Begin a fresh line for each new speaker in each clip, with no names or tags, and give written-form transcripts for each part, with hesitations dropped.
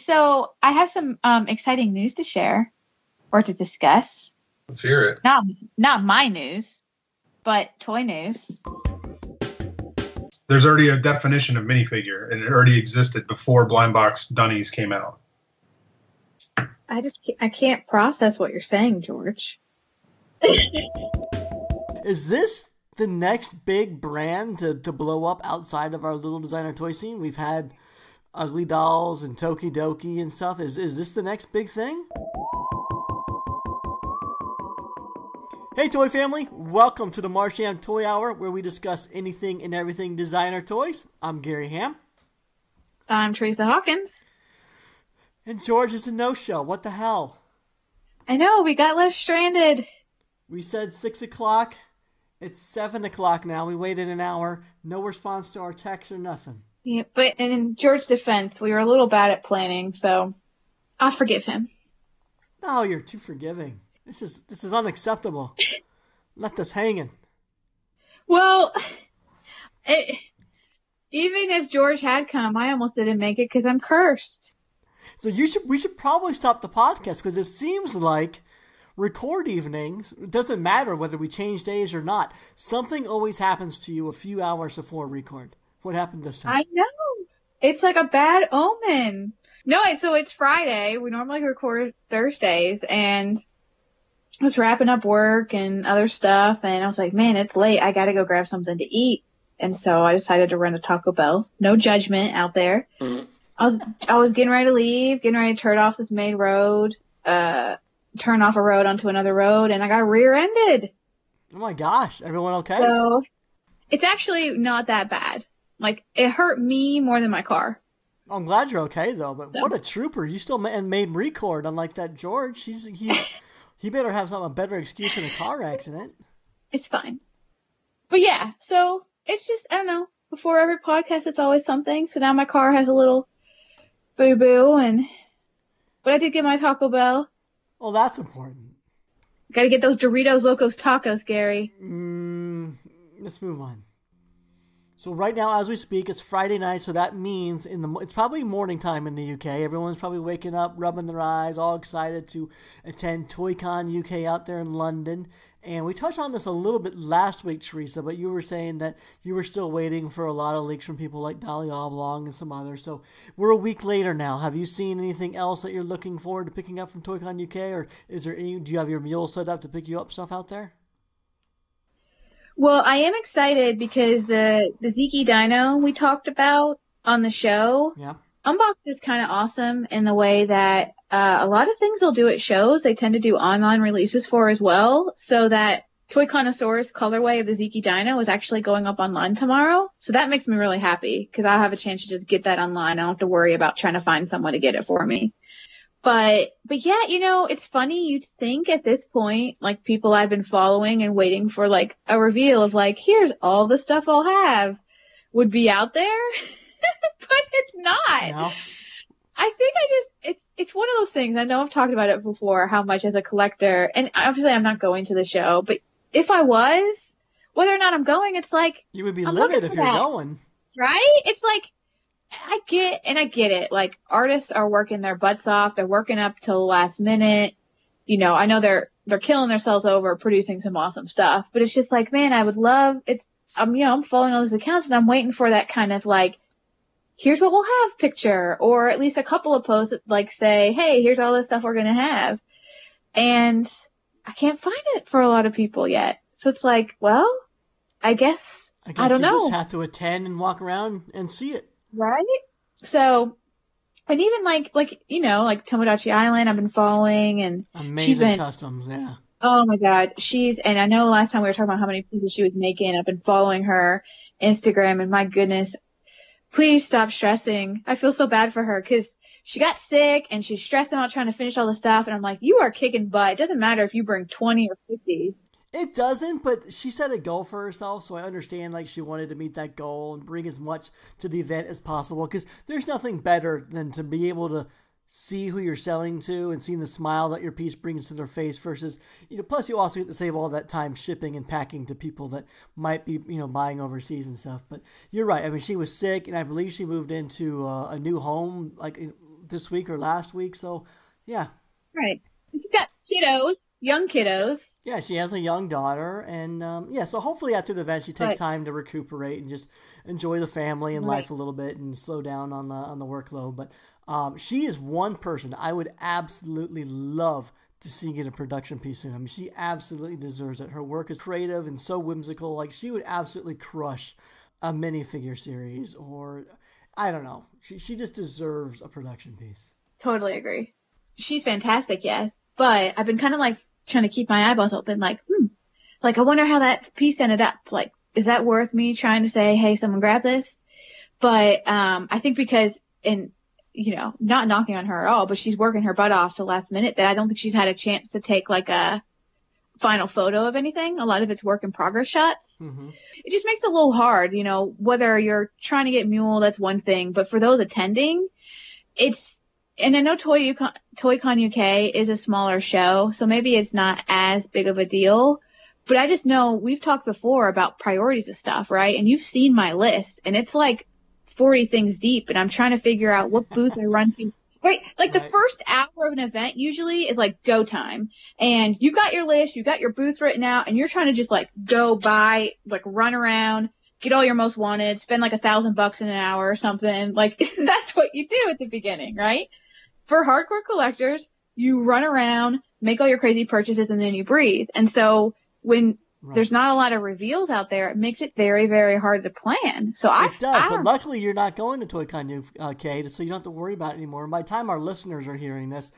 so I have some exciting news to share or to discuss.
Let's hear it.
Not my news, but toy news.
There's already a definition of minifigure, and it already existed before Blind Box Dunnies came out.
I can't process what you're saying, George.
Is this the next big brand to blow up outside of our little designer toy scene? We've had Ugly Dolls and Tokidoki and stuff. Is this the next big thing? Hey toy family, welcome to the Marsham Toy Hour, where we discuss anything and everything designer toys. I'm Gary Ham.
I'm Teresa Hawkins.
And George is a no-show. What the hell?
I know, we got left stranded.
We said 6 o'clock. It's 7 o'clock now. We waited an hour. No response to our text or nothing.
Yeah, but in George's defense, we were a little bad at planning, so I'll forgive him.
No, you're too forgiving. This is unacceptable. Left us hanging.
Well, even if George had come, I almost didn't make it because I'm cursed.
So we should probably stop the podcast, because it seems like record evenings, it doesn't matter whether we change days or not, something always happens to you a few hours before record. What happened this time?
I know. It's like a bad omen. No, so it's Friday. We normally record Thursdays, and I was wrapping up work and other stuff, and I was like, man, it's late. I gotta go grab something to eat. And so I decided to run to Taco Bell. No judgment out there. I was getting ready to leave, getting ready to turn off this main road, turn off a road onto another road, and I got rear-ended.
Oh my gosh. Everyone okay?
So it's actually not that bad. Like, it hurt me more than my car.
I'm glad you're okay, though, but what a trooper. You still made record, unlike that George. He better have a better excuse than a car accident. It's
fine. But yeah, so it's just, I don't know, before every podcast it's always something. So now my car has a little boo-boo, but I did get my Taco Bell.
Oh, that's important.
Gotta get those Doritos Locos Tacos, Gary.
Let's move on. So right now, as we speak, it's Friday night, so that means it's probably morning time in the UK. Everyone's probably waking up, rubbing their eyes, all excited to attend ToyCon UK out there in London. And we touched on this a little bit last week, Teresa, but you were saying that you were still waiting for a lot of leaks from people like Dolly Oblong and some others. So we're a week later now. Have you seen anything else that you're looking forward to picking up from ToyCon UK, or do you have your mule set up to pick you up stuff out there?
Well, I am excited because the Ziki Dino we talked about on the show, Unboxed is kind of awesome in the way that a lot of things they'll do at shows, they tend to do online releases for as well, so that Toy Connoisseur's colorway of the Ziki Dino is actually going up online tomorrow. So that makes me really happy because I'll have a chance to just get that online. I don't have to worry about trying to find someone to get it for me. But yeah, it's funny. You'd think at this point, like, people I've been following and waiting for, like, a reveal of, like, here's all the stuff I'll have would be out there. But it's not.
No.
I think it's one of those things. I know I've talked about it before, how much as a collector, and obviously I'm not going to the show, but if I was, whether or not I'm going, it's like,
you would be livid if you're going.
Right? It's like, I get it. Like, artists are working their butts off. They're working up till the last minute. I know they're killing themselves over producing some awesome stuff, but it's just like, man, I would love, I'm following all those accounts and I'm waiting for that kind of like, here's what we'll have picture, or at least a couple of posts that like say, hey, here's all the stuff we're going to have. And I can't find it for a lot of people yet. So it's like, well, I guess I don't know.
You just have to attend and walk around and see it.
Right? So, and even like Tomodachi Island, I've been following, and
amazing customs, yeah.
Oh my God. And I know last time we were talking about how many pieces she was making. I've been following her Instagram, and my goodness, please stop stressing. I feel so bad for her because she got sick and she's stressing out trying to finish all the stuff. And I'm like, you are kicking butt. It doesn't matter if you bring 20 or 50.
It doesn't, but she set a goal for herself, so I understand like she wanted to meet that goal and bring as much to the event as possible, because there's nothing better than to be able to see who you're selling to and seeing the smile that your piece brings to their face versus, plus you also get to save all that time shipping and packing to people that might be, buying overseas and stuff. But you're right. I mean, she was sick, and I believe she moved into a new home like this week or last week. So, yeah.
Right. She's got kiddos, young kiddos.
Yeah, she has a young daughter. And, so hopefully after the event, she takes time to recuperate and just enjoy the family and life a little bit and slow down on the workload. But she is one person I would absolutely love to see get a production piece in. I mean, she absolutely deserves it. Her work is creative and so whimsical. Like, she would absolutely crush a minifigure series, or I don't know. She just deserves a production piece.
Totally agree. She's fantastic, yes. But I've been kind of like trying to keep my eyeballs open, like, like I wonder how that piece ended up. Like, is that worth me trying to say, hey, someone grab this? But I think because not knocking on her at all, but she's working her butt off to the last minute, that I don't think she's had a chance to take like a final photo of anything. A lot of it's work in progress shots. Mm-hmm. It just makes it a little hard, whether you're trying to get Mule, that's one thing, but for those attending, and I know ToyCon UK is a smaller show, so maybe it's not as big of a deal, but I just know we've talked before about priorities of stuff, right? And you've seen my list, and it's like 40 things deep, and I'm trying to figure out what booth I run to. Right? Like the first hour of an event usually is like go time, and you got your list, you got your booth written out, and you're trying to just like go buy, like run around, get all your most wanted, spend like $1,000 in an hour or something. Like that's what you do at the beginning, right? For hardcore collectors, you run around, make all your crazy purchases, and then you breathe. And so when there's not a lot of reveals out there, it makes it very, very hard to plan. So
it does, but luckily you're not going to ToyCon UK, so you don't have to worry about it anymore. And by the time our listeners are hearing this,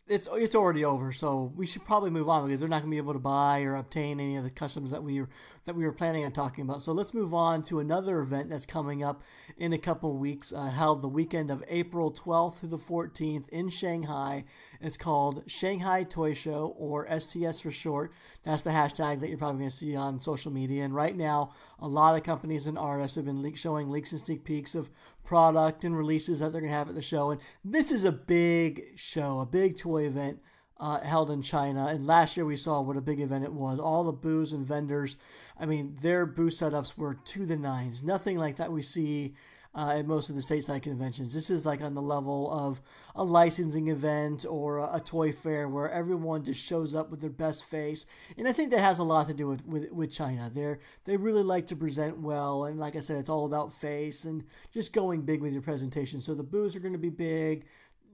it's already over. So we should probably move on because they're not going to be able to buy or obtain any of the customs that we were planning on talking about. So let's move on to another event that's coming up in a couple of weeks, held the weekend of April 12th through the 14th in Shanghai. It's called Shanghai Toy Show, or STS for short. That's the hashtag that you're probably going to see on social media. And right now, a lot of companies and artists have been showing leaks and sneak peeks of product and releases that they're going to have at the show. And this is a big show, a big toy event held in China. And last year we saw what a big event it was. All the booths and vendors, I mean, their booth setups were to the nines. Nothing like that we see at most of the stateside conventions. This is like on the level of a licensing event or a toy fair where everyone just shows up with their best face. And I think that has a lot to do with China. They really like to present well. And like I said, it's all about face and just going big with your presentation. So the booths are going to be big.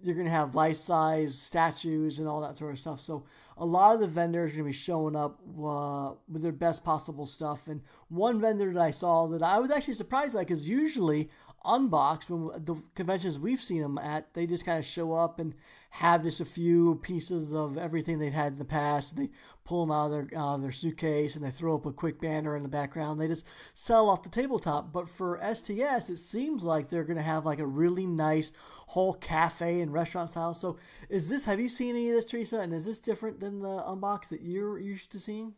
You're going to have life-size statues and all that sort of stuff. So a lot of the vendors are going to be showing up with their best possible stuff. And one vendor that I saw that I was actually surprised by, because usually Unboxed, when the conventions we've seen them at, they just kind of show up and have just a few pieces of everything they've had in the past. They pull them out of their suitcase and they throw up a quick banner in the background. They just sell off the tabletop. But for STS, it seems like they're going to have like a really nice whole cafe and restaurant style. So have you seen any of this, Teresa? And is this different than the Unboxed that you're used to seeing?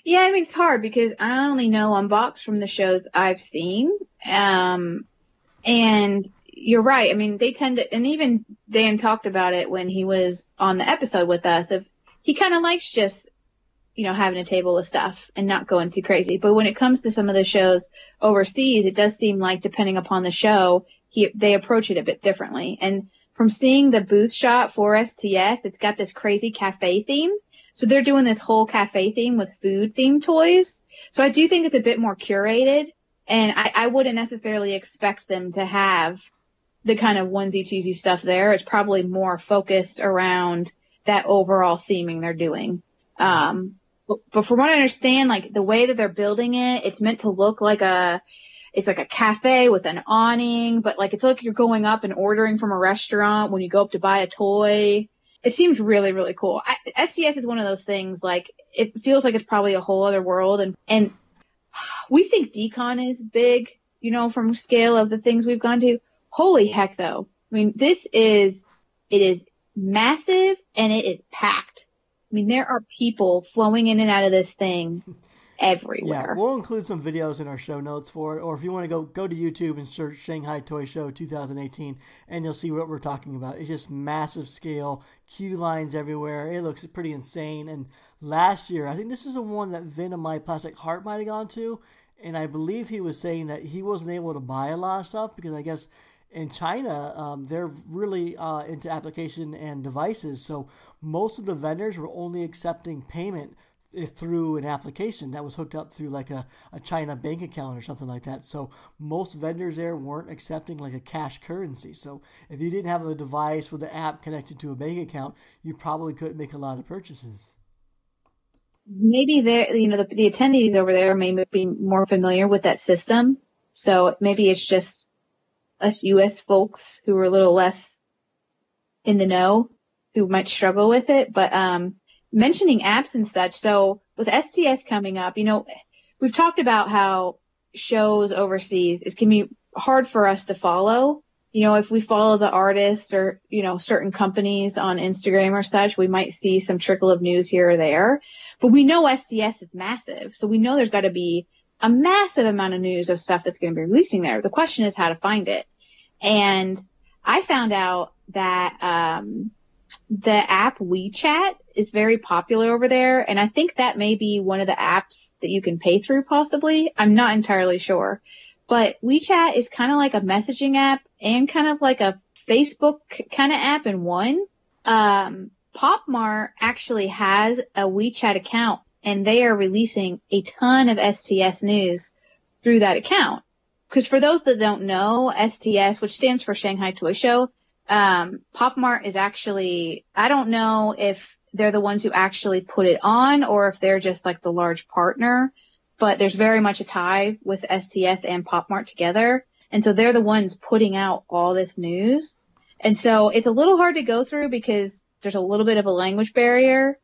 Yeah, I mean, it's hard because I only know Unboxed from the shows I've seen. And you're right. I mean, they tend to, and even Dan talked about it when he was on the episode with us, of he kind of likes just, having a table of stuff and not going too crazy. But when it comes to some of the shows overseas, it does seem like, depending upon the show, they approach it a bit differently. And from seeing the booth shot for STS, it's got this crazy cafe theme. So they're doing this whole cafe theme with food themed toys. So I do think it's a bit more curated, and I wouldn't necessarily expect them to have the kind of onesie-twosie stuff there. It's probably more focused around that overall theming they're doing. But from what I understand, like the way that they're building it, it's meant to look like it's like a cafe with an awning, but like it's like you're going up and ordering from a restaurant when you go up to buy a toy. It seems really, really cool. STS is one of those things, like, it feels like it's probably a whole other world. And we think Decon is big, from scale of the things we've gone to. Holy heck, though. I mean, it is massive and it is packed. I mean, there are people flowing in and out of this thing everywhere.
Yeah, we'll include some videos in our show notes for it, or if you want to go to YouTube and search Shanghai Toy Show 2018, and you'll see what we're talking about. It's just massive scale, queue lines everywhere. It looks pretty insane. And last year, I think this is the one that Vin of My Plastic Heart might have gone to, and I believe he was saying that he wasn't able to buy a lot of stuff because I guess in China, they're really into application and devices. So most of the vendors were only accepting payment through an application that was hooked up through like a China bank account or something like that. So most vendors there weren't accepting like a cash currency. So if you didn't have a device with the app connected to a bank account, you probably couldn't make a lot of purchases.
Maybe the attendees over there may be more familiar with that system. So maybe it's just us U.S. folks who are a little less in the know who might struggle with it. But mentioning apps and such, so with STS coming up, we've talked about how shows overseas, it can be hard for us to follow. If we follow the artists or, certain companies on Instagram or such, we might see some trickle of news here or there. But we know STS is massive. So we know there's got to be a massive amount of news of stuff that's going to be releasing there. The question is how to find it. And I found out that the app WeChat is very popular over there. And I think that may be one of the apps that you can pay through possibly. I'm not entirely sure. But WeChat is kind of like a messaging app and kind of like a Facebook kind of app in one. PopMart actually has a WeChat account, and they are releasing a ton of STS news through that account. Because for those that don't know, STS, which stands for Shanghai Toy Show, PopMart is actually, I don't know if they're the ones who actually put it on or if they're just like the large partner, but there's very much a tie with STS and PopMart together. And so they're the ones putting out all this news. And so it's a little hard to go through because there's a little bit of a language barrier.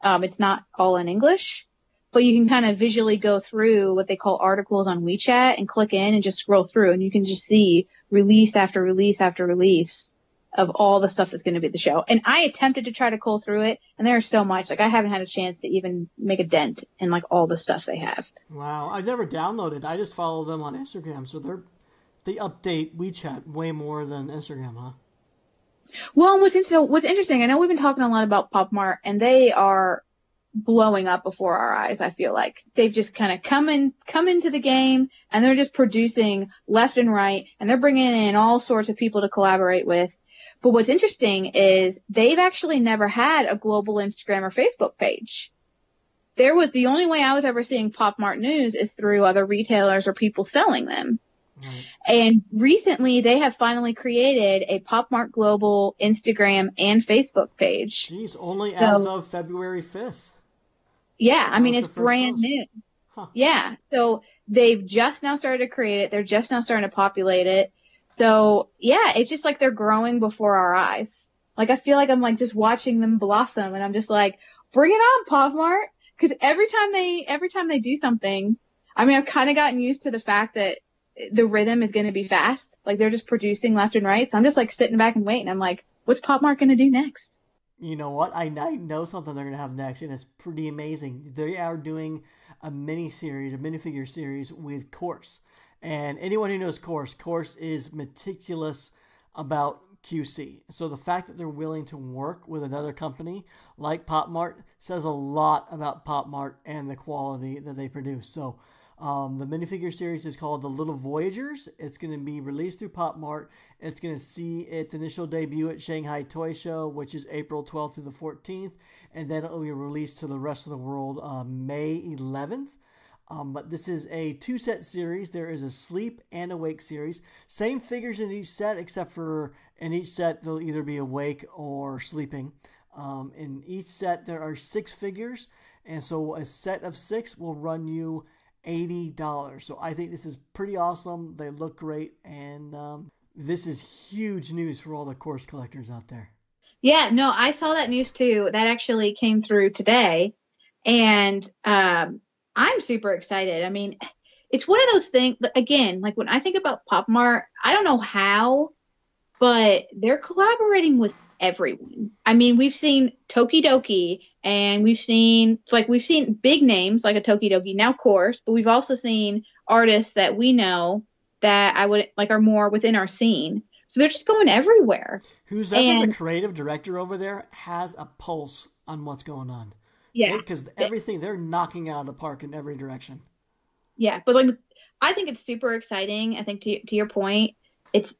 It's not all in English, but you can kind of visually go through what they call articles on WeChat and click in and just scroll through, and you can just see release after release after release of all the stuff that's going to be at the show. And I attempted to try to cull through it, and there's so much. Like, I haven't had a chance to even make a dent in, like, all the stuff they have.
Wow. I've never downloaded. I just follow them on Instagram, so they update WeChat way more than Instagram, huh?
Well, what's interesting, I know we've been talking a lot about PopMart, and they are blowing up before our eyes, I feel like. They've just kind of come into the game, and they're just producing left and right, and they're bringing in all sorts of people to collaborate with. But what's interesting is they've actually never had a global Instagram or Facebook page. The only way I was ever seeing PopMart news is through other retailers or people selling them. Right. And recently they have finally created a PopMart Global Instagram and Facebook page.
Jeez, only as of February 5th.
Yeah, I mean, it's brand new. Huh. Yeah, so they've just now started to create it. They're just now starting to populate it. So, yeah, it's just like they're growing before our eyes. Like, I feel like I'm like just watching them blossom, and I'm just like, bring it on, PopMart. Because every time they do something, I mean, I've kind of gotten used to the fact that the rhythm is going to be fast. Like, they're just producing left and right. So I'm just like sitting back and waiting. I'm like, what's PopMart going to do next?
You know what? I know something they're going to have next, and it's pretty amazing. They are doing a minifigure series with Course. And anyone who knows Course is meticulous about QC. So the fact that they're willing to work with another company like PopMart says a lot about PopMart and the quality that they produce. So the minifigure series is called The Little Voyagers. It's going to be released through PopMart. It's going to see its initial debut at Shanghai Toy Show, which is April 12th through the 14th. And then it will be released to the rest of the world May 11th. But this is a 2-set series. There is a sleep and awake series. Same figures in each set, except for in each set they'll either be awake or sleeping. In each set there are 6 figures, and so a set of 6 will run you $80. So I think this is pretty awesome. They look great, and this is huge news for all the Course collectors out there.
Yeah, no, I saw that news too. That actually came through today, and I'm super excited. I mean, it's one of those things, again, like when I think about PopMart, I don't know how, but they're collaborating with everyone. I mean, we've seen Tokidoki, and we've seen big names like a Tokidoki, now Course, but we've also seen artists that we know that I would like are more within our scene. So they're just going everywhere.
Who's ever the creative director over there has a pulse on what's going on.
Yeah,
because everything they're knocking out of the park in every direction.
Yeah, but like I think it's super exciting. I think to your point, it's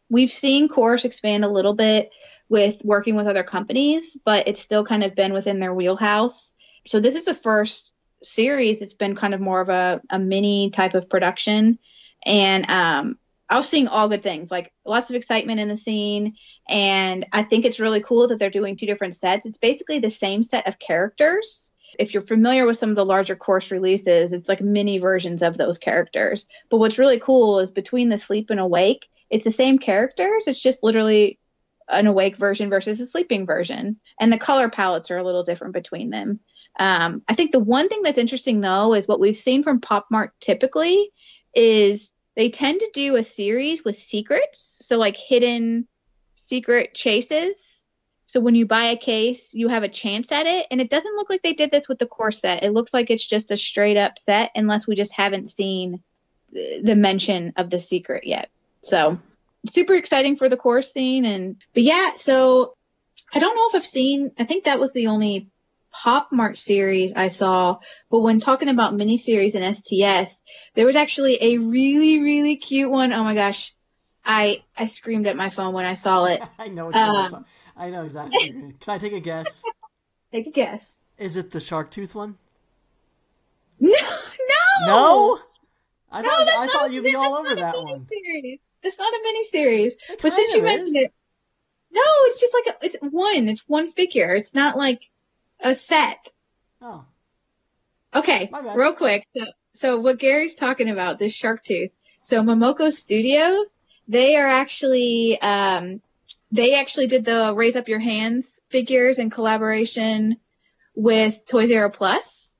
we've seen Course expand a little bit with working with other companies, but it's still kind of been within their wheelhouse. So this is the first series. It's been kind of more of a mini type of production. And I was seeing all good things, like lots of excitement in the scene. And I think it's really cool that they're doing 2 different sets. It's basically the same set of characters. If you're familiar with some of the larger Course releases, it's like mini versions of those characters. But what's really cool is between the Sleep and Awake, it's the same characters. It's just literally an Awake version versus a sleeping version. And the color palettes are a little different between them. I think the one thing that's interesting, though, is what we've seen from Pop Mart typically is they tend to do a series with secrets. So like hidden secret chases. So when you buy a case, you have a chance at it. And it doesn't look like they did this with the core set. It looks like it's just a straight up set unless we just haven't seen the mention of the secret yet. So super exciting for the core scene. But yeah, so I don't know if I've seen, I think that was the only Pop Mart series I saw, but when talking about miniseries and STS, there was actually a really, really cute one. Oh my gosh. I screamed at my phone when I saw it.
I know what you're talking. I know exactly. Can I take a guess?
Take a guess.
Is it the Shark Tooth one?
No.
No? I thought you'd be all over that one.
It's not a miniseries. But since you mentioned it, no, it's just like it's one figure. It's not like a set.
Oh.
Okay, real quick. So what Gary's talking about, this Shark Tooth. So Momoko Studio, they actually did the Raise Up Your Hands figures in collaboration with Toys R Us.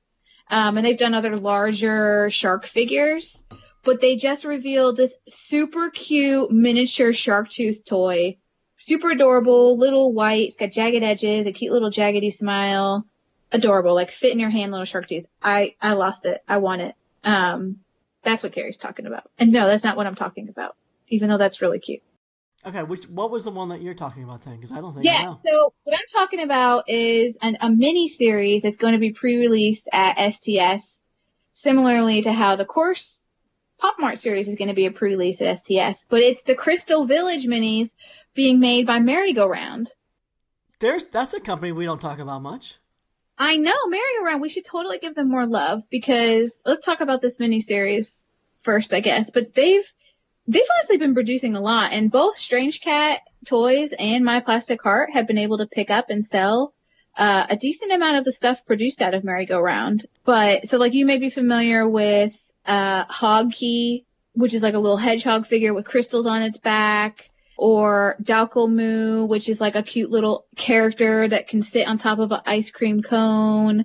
And they've done other larger shark figures. But they just revealed this super cute miniature shark tooth toy. Super adorable, little white. It's got jagged edges, a cute little jaggedy smile. Adorable, like fit in your hand little shark tooth. I lost it. I want it. That's what Gary's talking about. And no, that's not what I'm talking about, even though that's really cute.
Okay, what was the one that you're talking about then? Because I don't think I know.
So what I'm talking about is a mini series that's going to be pre-released at STS, similarly to how the Course Pop Mart series is going to be a pre-release at STS. But it's the Crystal Village minis being made by Merry-Go-Round.
That's a company we don't talk about much.
I know, Merry-Go-Round. We should totally give them more love because let's talk about this mini series first, I guess. But they've honestly been producing a lot, and both Strange Cat Toys and My Plastic Heart have been able to pick up and sell a decent amount of the stuff produced out of Merry-Go-Round. But so like you may be familiar with Hog Key, which is like a little hedgehog figure with crystals on its back, or Dalco Moo, which is like a cute little character that can sit on top of an ice cream cone.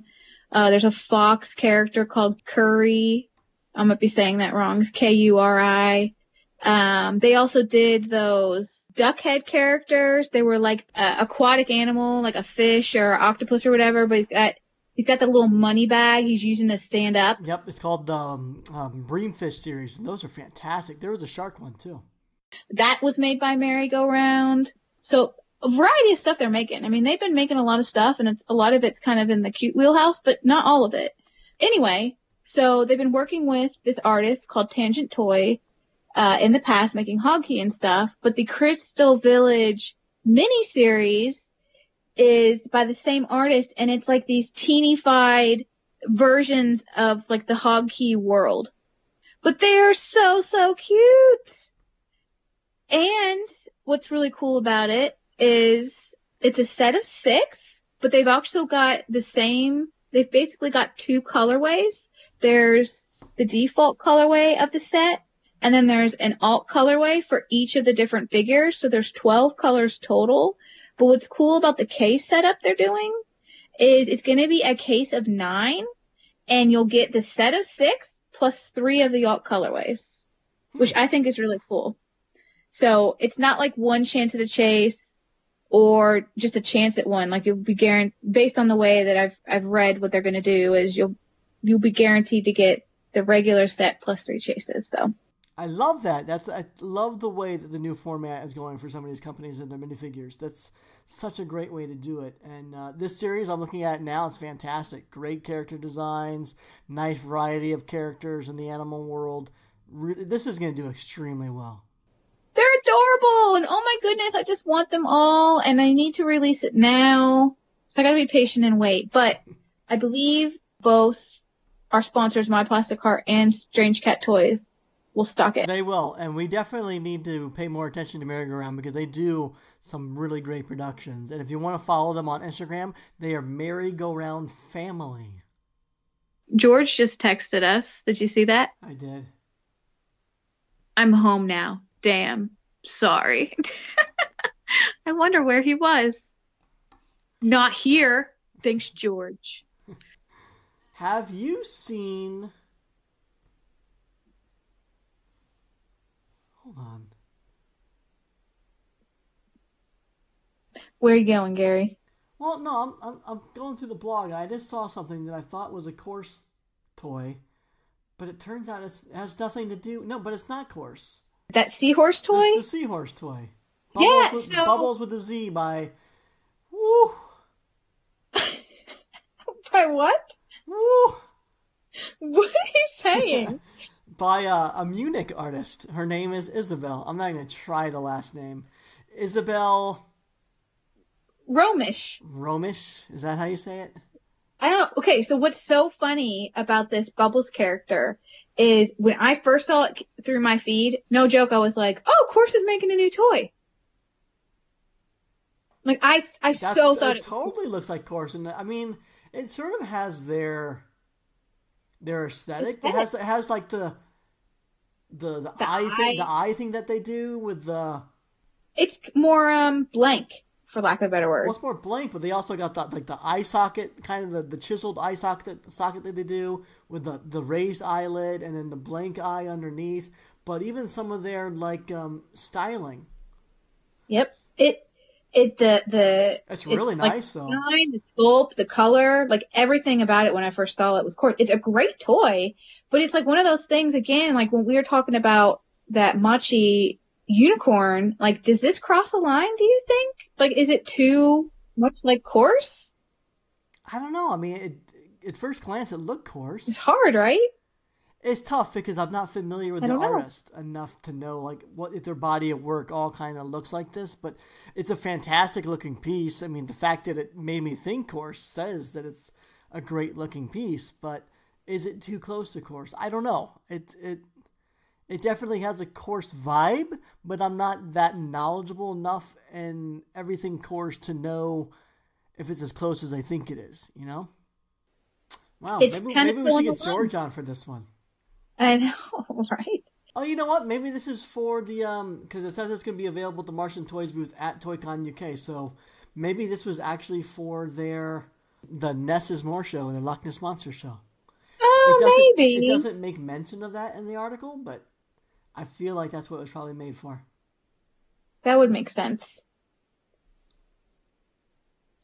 There's a fox character called Curry. I might be saying that wrong. It's Kuri. They also did those duck head characters. They were like aquatic animal, like a fish or octopus or whatever, but he's got the little money bag he's using to stand up.
Yep, it's called the Breamfish series, and those are fantastic. There was a shark one too.
That was made by Merry-Go-Round. So a variety of stuff they're making. I mean, they've been making a lot of stuff, and a lot of it's kind of in the cute wheelhouse, but not all of it. Anyway, so they've been working with this artist called Tangent Toy in the past, making Hogkey and stuff, but the Crystal Village mini-series is by the same artist, and it's like these teeny-fied versions of like the Hogkey world. But they're so, so cute! And what's really cool about it is it's a set of 6, but they've also got they've basically got 2 colorways. There's the default colorway of the set, and then there's an alt colorway for each of the different figures. So there's 12 colors total. But what's cool about the case setup they're doing is it's going to be a case of 9, and you'll get the set of 6 plus 3 of the alt colorways, which I think is really cool. So it's not like one chance at a chase or just a chance at one. Like you'll be guaranteed, based on the way that I've read what they're going to do, is you'll be guaranteed to get the regular set plus 3 chases. So
I love that. I love the way that the new format is going for some of these companies and their minifigures. That's such a great way to do it. And this series I'm looking at now is fantastic. Great character designs, nice variety of characters in the animal world. This is going to do extremely well.
They're adorable. all, and oh my goodness, I just want them all, and I need to release it now. So I gotta be patient and wait. But I believe both our sponsors, My Plastic Heart and Strange Cat Toys, will stock it.
They will, and we definitely need to pay more attention to Merry Go Round because they do some really great productions. And if you want to follow them on Instagram, they are Merry Go Round Family.
George just texted us. Did you see that?
I did.
I'm home now. Damn. Sorry. I wonder where he was. Not here. Thanks, George.
Have you seen... Hold on.
Where are you going, Gary?
Well, no, I'm going through the blog, and I just saw something that I thought was a course toy, but it turns out it has nothing to do... No, but it's not course.
That seahorse toy?
The seahorse toy. Bubbles with a Z by... Woo!
By what?
Woo!
What are you saying?
By a Munich artist. Her name is Isabel. I'm not going to try the last name. Isabel...
Romish.
Romish? Is that how you say it?
I don't know. Okay, so what's so funny about this Bubbles character is when I first saw it through my feed, no joke, I was like, oh, Course is making a new toy. Like, I so thought
it totally looks like Course. And I mean, it sort of has their aesthetic. It has like the eye thing that they do with the... It's
more blank, for lack of a better word.
Well, it's more blank, but they also got the eye socket, kind of the chiseled eye socket that they do with the raised eyelid and then the blank eye underneath. But even some of their styling.
Yep. It's
really nice though.
The sculpt, the color, like everything about it when I first saw it was Course. It's a great toy, but it's like one of those things again, like when we were talking about that Machi unicorn, like does this cross a line, do you think? Like is it too much like Course?
I don't know. I mean, at first glance it looked Course.
It's hard, right?
It's tough because I'm not familiar with the artist enough to know like what if their body of work all kind of looks like this, but it's a fantastic looking piece. I mean, the fact that it made me think Course says that it's a great looking piece, but is it too close to Course? I don't know. It definitely has a Course vibe, but I'm not that knowledgeable enough in everything Course to know if it's as close as I think it is, you know? Wow, maybe we should get George on for this one.
I know, right?
Oh, you know what? Maybe this is for the, because it says it's going to be available at the Marsham Toys booth at ToyCon UK, so maybe this was actually for the Ness is More show, the Loch Ness Monster show.
Oh, maybe.
It doesn't make mention of that in the article, but I feel like that's what it was probably made for.
That would make sense.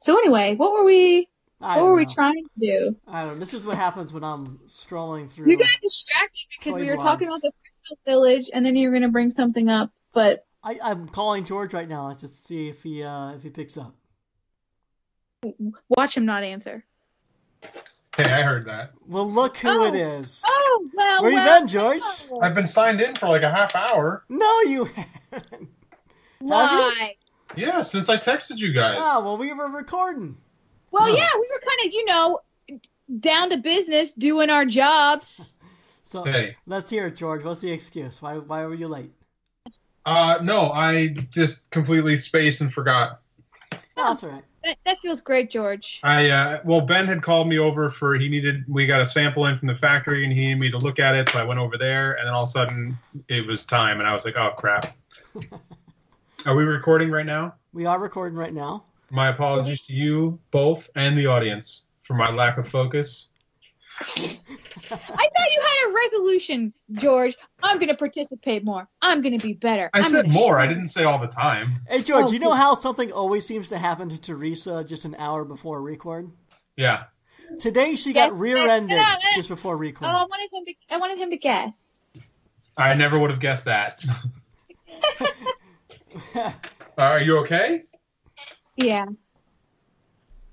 So anyway, what were we trying to do?
I don't know. This is what happens when I'm scrolling through.
You got distracted because we were talking about the Crystal Village, and then you were going to bring something up. But
I'm calling George right now. Let's just see if he picks up.
Watch him not answer.
Hey, I heard that.
Well, look who it is.
Oh, well.
Where you been, George?
I've been signed in for like a half hour.
No, you haven't.
Why?
Yeah, since I texted you guys.
Oh, well, we were recording.
Well, yeah, we were kind of, down to business, doing our jobs.
So, let's hear it, George. What's the excuse? Why were you late?
No, I just completely spaced and forgot.
Oh, that's all right.
That feels great, George.
Ben had called me over we got a sample in from the factory and he needed me to look at it, so I went over there and then all of a sudden it was time and I was like, oh crap. Are we recording right now?
We are recording right now.
My apologies to you both and the audience for my lack of focus.
I thought you had a resolution, George. I'm going to participate more. I'm going to be better.
I said more. I didn't say all the time.
Hey, George, you know how something always seems to happen to Teresa just an hour before a record?
Yeah.
Today she got rear-ended just before record.
Oh, I wanted him to guess.
I never would have guessed that. Are you okay?
Yeah.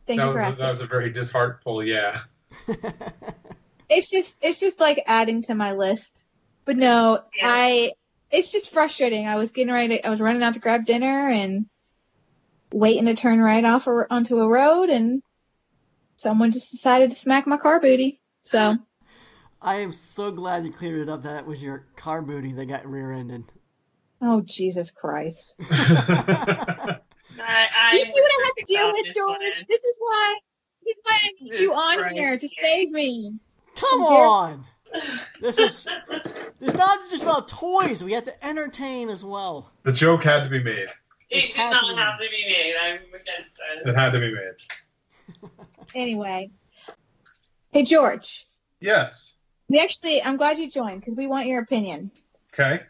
That was a very disheartful yeah.
It's just like adding to my list. But no, yeah. it's just frustrating. I was running out to grab dinner and waiting to turn right off onto a road, and someone just decided to smack my car booty. So
I am so glad you cleared it up that it was your car booty that got rear-ended.
Oh, Jesus Christ.
Do
you see what I have to deal with, George? This is why I need you on here to save me.
Come on! It's not just about toys. We have to entertain as well.
The joke had to be made.
It did not have to be made. I'm against it.
It had to be made.
Anyway. Hey, George.
Yes.
I'm glad you joined because we want your opinion.
Okay.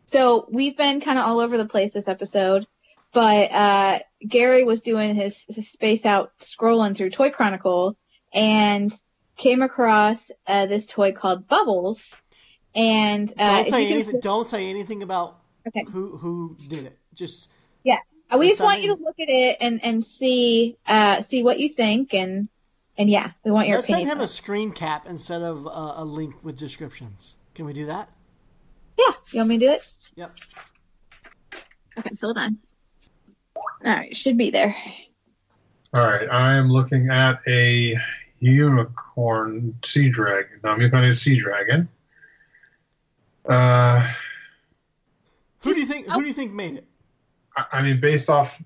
So we've been kind of all over the place this episode, but Gary was doing his space out scrolling through Toy Chronicle and came across this toy called Bubbles. And
don't say anything about who did it. Just
we just want you to look at it and see what you think and yeah, we want your opinion.
Let's send him a screen cap instead of a link with descriptions. Can we do that?
Yeah. You want me to do it?
Yep.
Okay, hold on. All right, should be there.
All right, I am looking at a unicorn sea dragon. No, I'm looking at a sea dragon.
Who do you think made it?
I mean, based off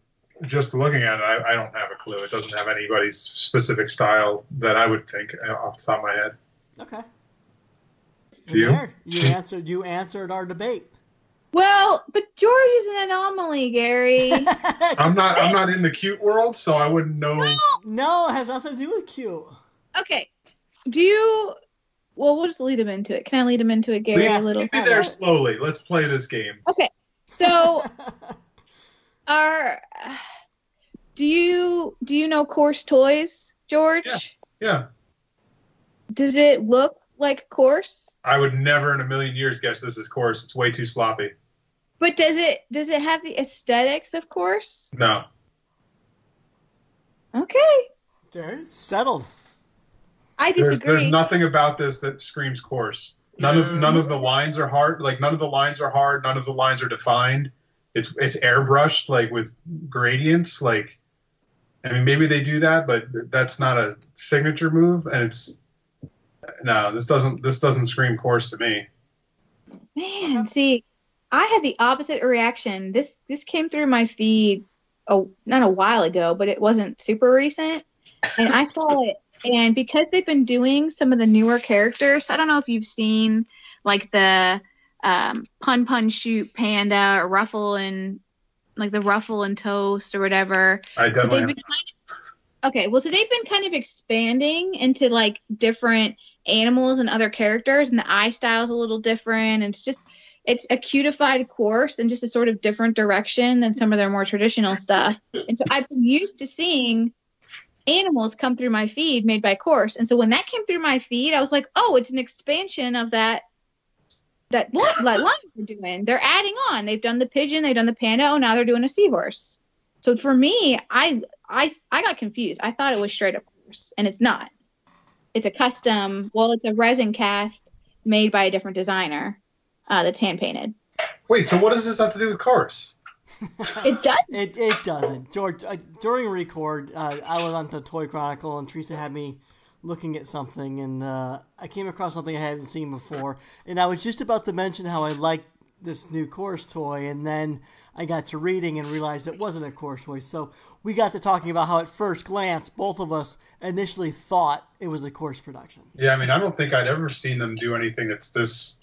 just looking at it, I don't have a clue. It doesn't have anybody's specific style that I would think off the top of my head.
Okay.
Do you?
You answered our debate.
Well, but George is an anomaly, Gary.
I'm not in the cute world, so I wouldn't know.
No, it has nothing to do with cute.
Okay. We'll just lead him into it. Can I lead him into it, Gary, a little?
Be there slowly. Let's play this game.
Okay. So, do you know Course Toys, George?
Yeah.
Does it look like Course?
I would never in a million years guess this is Course. It's way too sloppy.
But does it have the aesthetics of Course?
No.
Okay.
There, settled.
I disagree.
There's nothing about this that screams Course. None of the lines are hard. Like none of the lines are hard. None of the lines are defined. It's airbrushed, like with gradients. Like, I mean, maybe they do that, but that's not a signature move. And this doesn't scream Course to me.
Man, see, I had the opposite reaction. This came through my feed not a while ago, but it wasn't super recent. And I saw it. And because they've been doing some of the newer characters, I don't know if you've seen like the Pun Shoot Panda or Ruffle and like the Ruffle and Toast or whatever.
I definitely
so they've been kind of expanding into like different animals and other characters, and the eye style's a little different. It's a cutified Course and just a sort of different direction than some of their more traditional stuff. And so I've been used to seeing animals come through my feed made by Course. And so when that came through my feed, I was like, oh, it's an expansion of that line they're doing. They're adding on. They've done the pigeon, they've done the panda, oh, now they're doing a seahorse. So for me, I got confused. I thought it was straight up Course, and it's not. It's a custom, it's a resin cast made by a different designer that's hand painted.
Wait, so what does this have to do with Course?
It doesn't.
It doesn't. George, during record, I was on the Toy Chronicle, and Teresa had me looking at something, and I came across something I hadn't seen before, and I was just about to mention how I liked this new Course toy, and then I got to reading and realized it wasn't a Course toy. So we got to talking about how at first glance, both of us initially thought it was a Course production.
Yeah, I mean, I don't think I'd ever seen them do anything that's this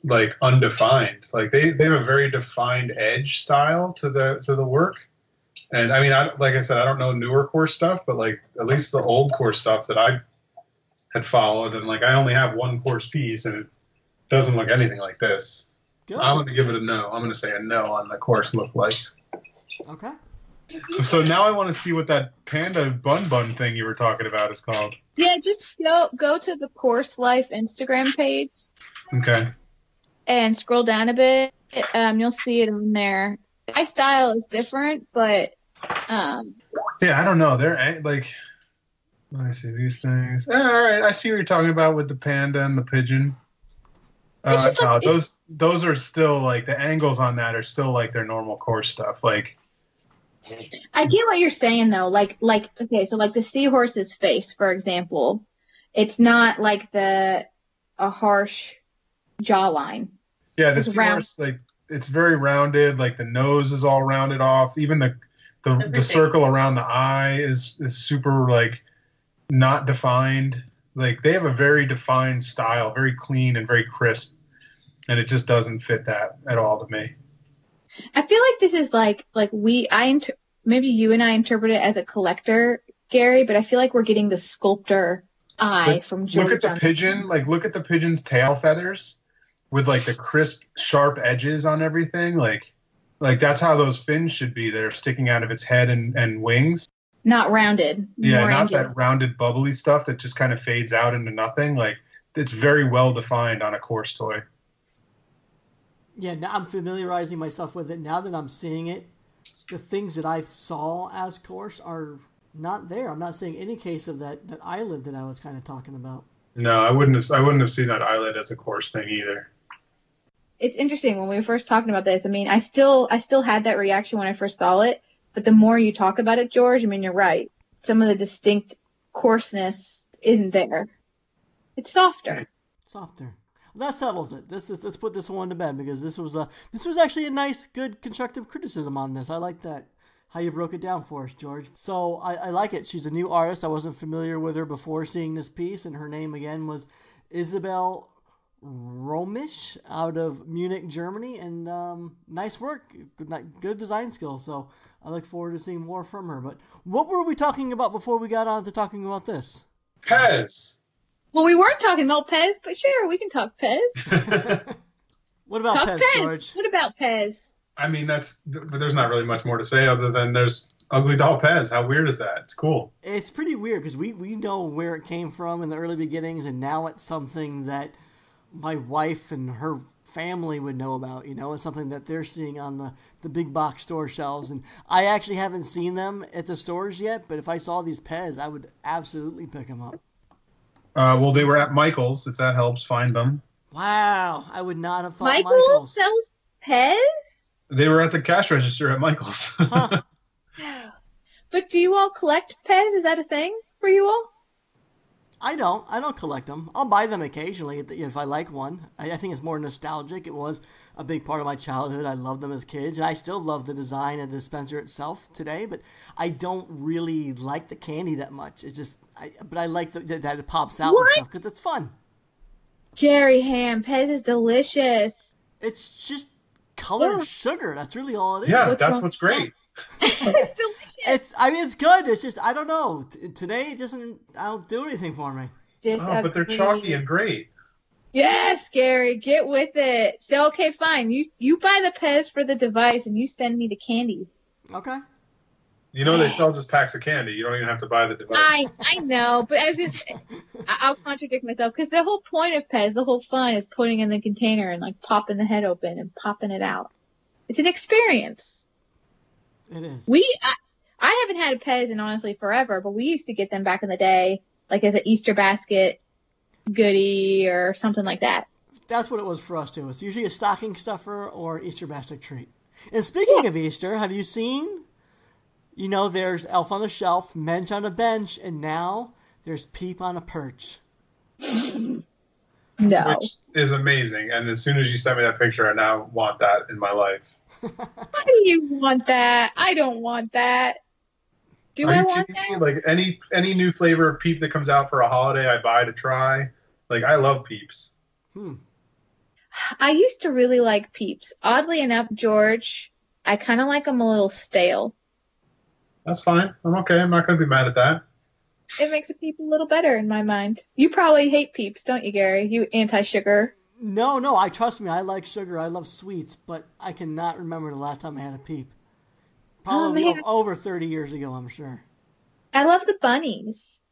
like undefined. Like they have a very defined edge style to the work. And I mean, like I said, I don't know newer Course stuff, but like at least the old Course stuff that I had followed, and like I only have one Course piece, and it doesn't look anything like this. Good. I'm going to give it a no. I'm going to say a no on the Course look like.
Okay.
So now I want to see what that panda bun thing you were talking about is called.
Yeah, just go to the Course Life Instagram page.
Okay.
And scroll down a bit. You'll see it on there. My style is different, but
yeah, I don't know. They're like, let me see these things. All right, I see what you're talking about with the panda and the pigeon. No, those are still like the angles on that are still like their normal course stuff. Like,
I get what you're saying though. Like okay, so like the seahorse's face, for example, it's not like a harsh jawline.
Yeah, the seahorse, like it's very rounded. Like the nose is all rounded off. Even the circle around the eye is super like not defined. Like they have a very defined style, very clean and very crisp, and it just doesn't fit that at all to me.
I feel like this is maybe you and I interpret it as a collector, Gary, but I feel like we're getting the sculptor eye from George.
Look at the pigeon. Like look at the pigeon's tail feathers with like the crisp, sharp edges on everything. Like that's how those fins should be. They're sticking out of its head and wings.
Not rounded.
Yeah, not angular. That rounded, bubbly stuff that just kind of fades out into nothing. Like it's very well defined on a course toy.
Yeah, now I'm familiarizing myself with it. Now that I'm seeing it, the things that I saw as course are not there. I'm not seeing any case of that eyelid that I was kind of talking about.
No, I wouldn't have seen that eyelid as a course thing either.
It's interesting when we were first talking about this. I mean, I still had that reaction when I first saw it, but the more you talk about it, George, I mean, you're right. Some of the distinct coarseness isn't there. It's softer.
Softer. Well, that settles it. Let's put this one to bed because this was actually a nice, good, constructive criticism on this. I like that. How you broke it down for us, George. So I like it. She's a new artist. I wasn't familiar with her before seeing this piece, and her name again was Isabel Romisch out of Munich, Germany, and nice work, good design skills. So I look forward to seeing more from her. But what were we talking about before we got on to talking about this?
Pez.
Well, we weren't talking about Pez, but sure, we can talk Pez.
What about Pez, George?
What about Pez?
I mean, there's not really much more to say other than there's Ugly Doll Pez. How weird is that? It's cool.
It's pretty weird because we know where it came from in the early beginnings, and now it's something that my wife and her family would know about. You know, it's something that they're seeing on the big box store shelves. And I actually haven't seen them at the stores yet, but if I saw these Pez, I would absolutely pick them up.
Well, they were at Michael's, if that helps find them.
Wow, I would not have thought
Michael's sells Pez?
They were at the cash register at Michael's.
Huh.
But do you all collect Pez? Is that a thing for you all?
I don't collect them. I'll buy them occasionally if I like one. I think it's more nostalgic. It was a big part of my childhood. I loved them as kids, and I still love the design of the dispenser itself today, but I don't really like the candy that much. It's just, but I like that it pops out and stuff because it's fun.
Gary Ham, Pez is delicious.
It's just colored sugar. That's really all it is.
Yeah, that's what's great.
It's delicious.
It's good. It's just, I don't know. Today it don't do anything for me.
But they're chalky and great.
Yes, Gary, get with it. So, okay, fine. You buy the Pez for the device and you send me the candies.
Okay.
You know they sell just packs of candy. You don't even have to buy the device.
I know, but I'll contradict myself because the whole point of Pez, the whole fun is putting in the container and like popping the head open and popping it out. It's an experience.
It is.
I haven't had a Pez in honestly forever, but we used to get them back in the day, like as an Easter basket goodie or something like that.
That's what it was for us too. It's usually a stocking stuffer or Easter basket treat. And speaking of Easter, have you seen? You know, there's Elf on the Shelf, Mensch on a Bench, and now there's Peep on a Perch.
No.
Which is amazing. And as soon as you sent me that picture, I now want that in my life.
Why do you want that? I don't want that. Do I want that?
Like any new flavor of Peep that comes out for a holiday, I buy to try. Like I love Peeps.
I used to really like Peeps. Oddly enough, George, I kind of like them a little stale.
That's fine. I'm okay. I'm not going to be mad at that.
It makes a Peep a little better in my mind. You probably hate Peeps, don't you, Gary? You anti-sugar.
No. Trust me. I like sugar. I love sweets, but I cannot remember the last time I had a Peep. Probably over 30 years ago, I'm sure.
I love the bunnies.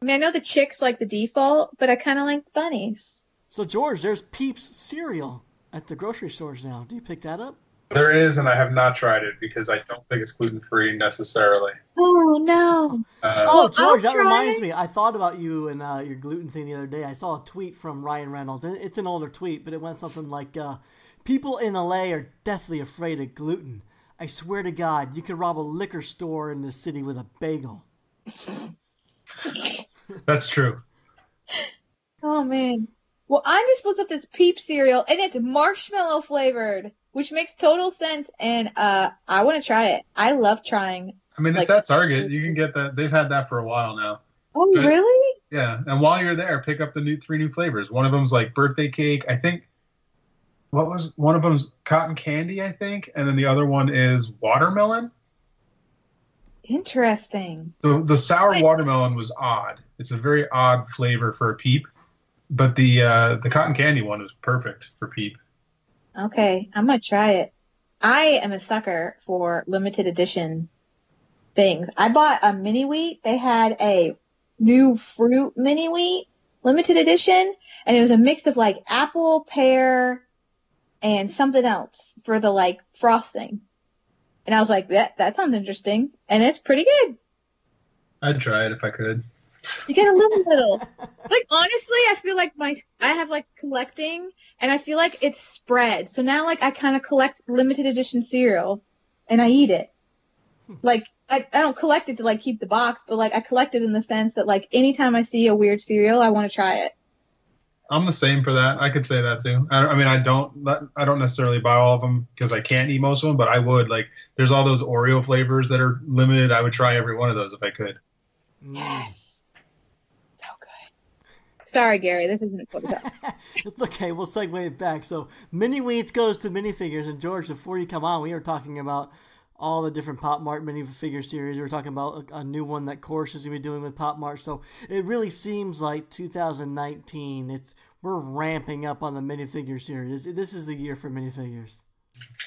I mean, I know the chicks like the default, but I kind of like the bunnies.
So, George, there's Peeps cereal at the grocery stores now. Do you pick that up?
There is, and I have not tried it because I don't think it's gluten-free necessarily.
Oh, no.
Oh, George, that reminds me. I thought about you and your gluten thing the other day. I saw a tweet from Ryan Reynolds. It's an older tweet, but it went something like, people in LA are deathly afraid of gluten. I swear to God, you could rob a liquor store in this city with a bagel.
That's true.
Oh, man. Well, I just looked up this Peep cereal, and it's marshmallow flavored, which makes total sense, and I want to try it. I love trying.
I mean, it's at Target. You can get that. They've had that for a while now.
Oh, but, really?
Yeah, and while you're there, pick up the 3 new flavors. One of them's like birthday cake. I think, one of them's cotton candy, I think, and then the other one is watermelon.
Interesting.
The sour watermelon was odd. It's a very odd flavor for a Peep, but the cotton candy one was perfect for Peep.
Okay, I'm gonna try it. I am a sucker for limited edition things. I bought a mini wheat. They had a new fruit mini wheat limited edition, and it was a mix of like apple, pear, and something else for the like frosting. And I was like, that sounds interesting, and it's pretty good.
I'd try it if I could.
You get a little. Like, honestly, I feel like I have like collecting, and I feel like it's spread. So now, like, I kind of collect limited edition cereal, and I eat it. Like, I don't collect it to like keep the box, but like I collect it in the sense that like anytime I see a weird cereal, I want to try it.
I'm the same for that. I could say that too. I don't necessarily buy all of them because I can't eat most of them, but I would. Like, there's all those Oreo flavors that are limited. I would try every one of those if I could.
Yes. So good. Sorry, Gary. This isn't what it's about.
It's okay. We'll segue it back. So, mini wheats goes to minifigures. And George, before you come on, we were talking about all the different Pop Mart minifigure series. We were talking about a new one that Korsh is going to be doing with Pop Mart. So it really seems like 2019, we're ramping up on the minifigure series. This is the year for minifigures.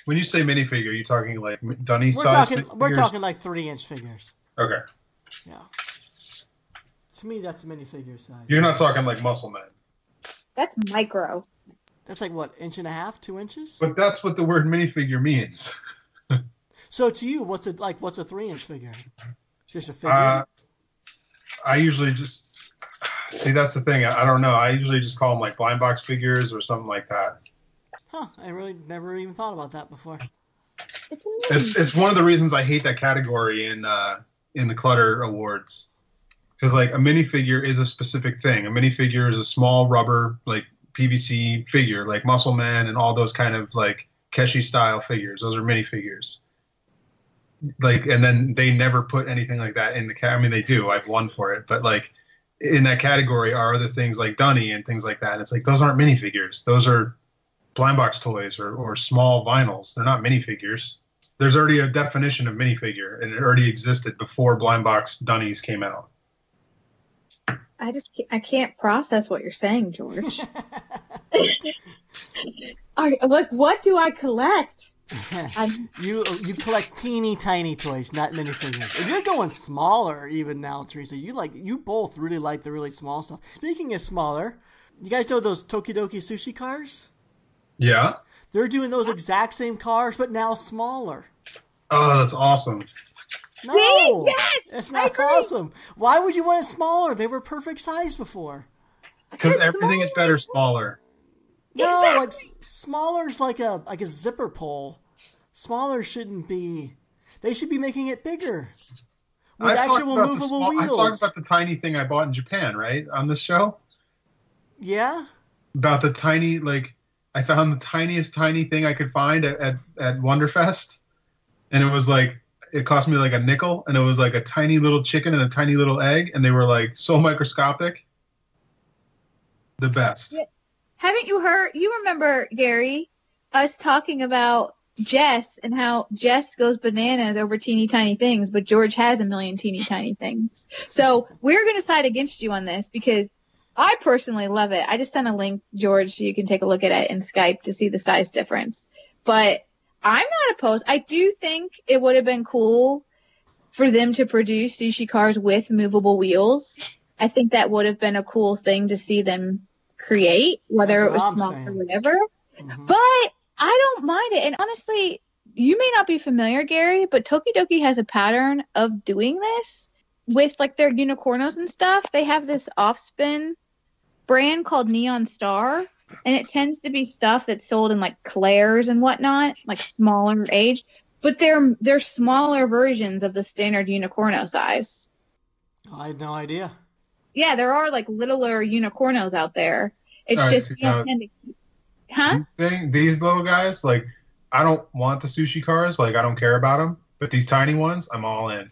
When you say minifigure, you talking like Dunny size?
We're talking like 3-inch figures.
Okay.
Yeah. To me, that's minifigure size.
You're not talking like Muscle Man.
That's micro.
That's like what, 1.5 2 inches?
But that's what the word minifigure means.
So to you, what's a 3-inch figure? Just a figure?
I usually just see, that's the thing. I don't know. I usually just call them like blind box figures or something like that.
Huh? I really never even thought about that before.
It's one of the reasons I hate that category in the Clutter Awards, because like a minifigure is a specific thing. A minifigure is a small rubber like PVC figure, like Muscle Man and all those kind of like Keshi style figures. Those are minifigures. Like, and then they never put anything like that in the I mean, they do. I've won for it, but like in that category are other things like Dunny and things like that. And it's like, those aren't minifigures. Those are blind box toys or small vinyls. They're not minifigures. There's already a definition of minifigure, and it already existed before blind box Dunnies came out.
I can't process what you're saying, George. Like, what do I collect?
You collect teeny tiny toys, not minifigures. And you're going smaller even now, Teresa. You both really like the really small stuff. Speaking of smaller, you guys know those Tokidoki sushi cars?
Yeah.
They're doing those exact same cars, but now smaller.
Oh, that's awesome.
No,
yes,
it's not awesome. Why would you want it smaller? They were perfect size before.
Because everything is better smaller.
No, like smaller's like a zipper pull. Smaller shouldn't be. They should be making it bigger with actual movable wheels.
I talked about the tiny thing I bought in Japan, right, on this show.
Yeah.
About the tiny, like, I found the tiniest tiny thing I could find at Wonderfest, and it was like, it cost me like a nickel, and it was like a tiny little chicken and a tiny little egg, and they were like so microscopic. The best.
Yeah. Haven't you heard? You remember, Gary, us talking about Jess and how Jess goes bananas over teeny tiny things, but George has a million teeny tiny things. So we're going to side against you on this because I personally love it. I just sent a link, George, so you can take a look at it in Skype to see the size difference. But I'm not opposed. I do think it would have been cool for them to produce sushi cars with movable wheels. I think that would have been a cool thing to see them create, whether it was small or whatever. Mm-hmm. But I don't mind it. And honestly, you may not be familiar, Gary, but Tokidoki has a pattern of doing this with like their unicornos and stuff. They have this off-spin brand called Neon Star, and it tends to be stuff that's sold in like Claire's and whatnot, like smaller age, but they're smaller versions of the standard unicorno size.
I had no idea.
Yeah, there are like littler unicornos out there. It's just you don't tend to. Huh?
These little guys, like, I don't want the sushi cars. Like, I don't care about them. But these tiny ones, I'm all in.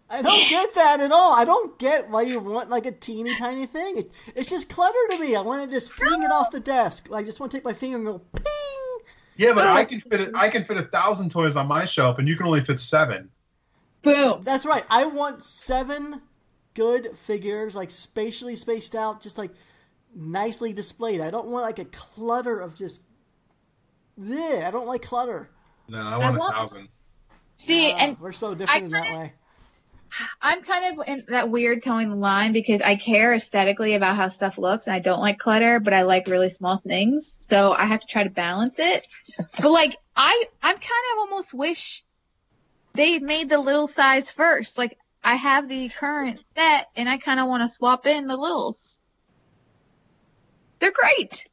I don't get that at all. I don't get why you want like a teeny tiny thing. It's just clutter to me. I want to just fling it off the desk. I just want to take my finger and go ping.
Yeah, but I can fit 1,000 toys on my shelf, and you can only fit 7.
Boom.
That's right. I want 7 good figures, like spatially spaced out, just like nicely displayed. I don't want like a clutter of just. Yeah, I don't like clutter.
No, I want 1,000.
See, and
we're so different in that way.
I'm kind of in that weird towing the line because I care aesthetically about how stuff looks, and I don't like clutter, but I like really small things. So I have to try to balance it. But like, I'm kind of almost wish they made the little size first. Like, I have the current set, and I kind of want to swap in the littles. They're great.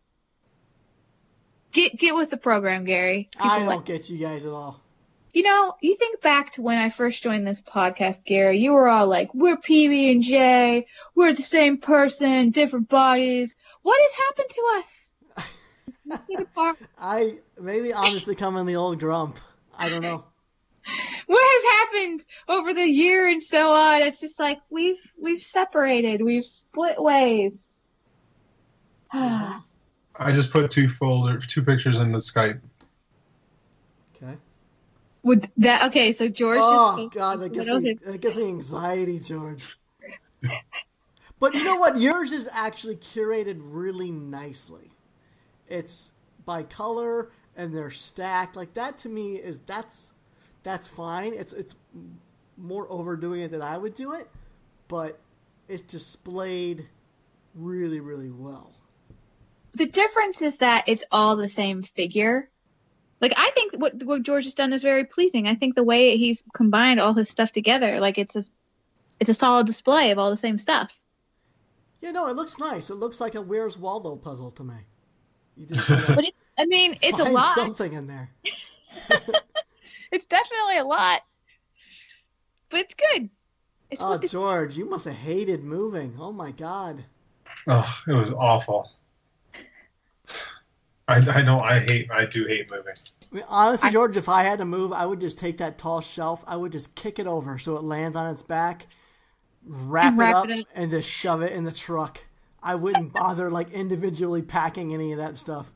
Get with the program, Gary.
I don't get you guys at all.
You know, you think back to when I first joined this podcast, Gary, you were all like, we're PB&J, we're the same person, different bodies. What has happened to us?
Maybe I'm just becoming the old grump. I don't know.
What has happened over the year and so on? It's just like, we've separated, we've split ways.
I just put 2 pictures in the Skype.
Okay.
Would that okay? So George.
Oh God, that gives me anxiety, George. But you know what? Yours is actually curated really nicely. It's by color and they're stacked. Like that to me is that's fine. It's more overdoing it than I would do it, but it's displayed really, really well.
The difference is that it's all the same figure. Like, I think what George has done is very pleasing. I think the way he's combined all his stuff together, like it's a solid display of all the same stuff.
Yeah, no, it looks nice. It looks like a Where's Waldo puzzle to me. You just
but it's a lot.
Something in there.
It's definitely a lot, but it's good.
George, you must have hated moving. Oh my God.
Oh, it was awful. I do hate moving.
I mean, honestly, George, if I had to move, I would just take that tall shelf, I would just kick it over so it lands on its back, wrap it up, and just shove it in the truck. I wouldn't bother like individually packing any of that stuff.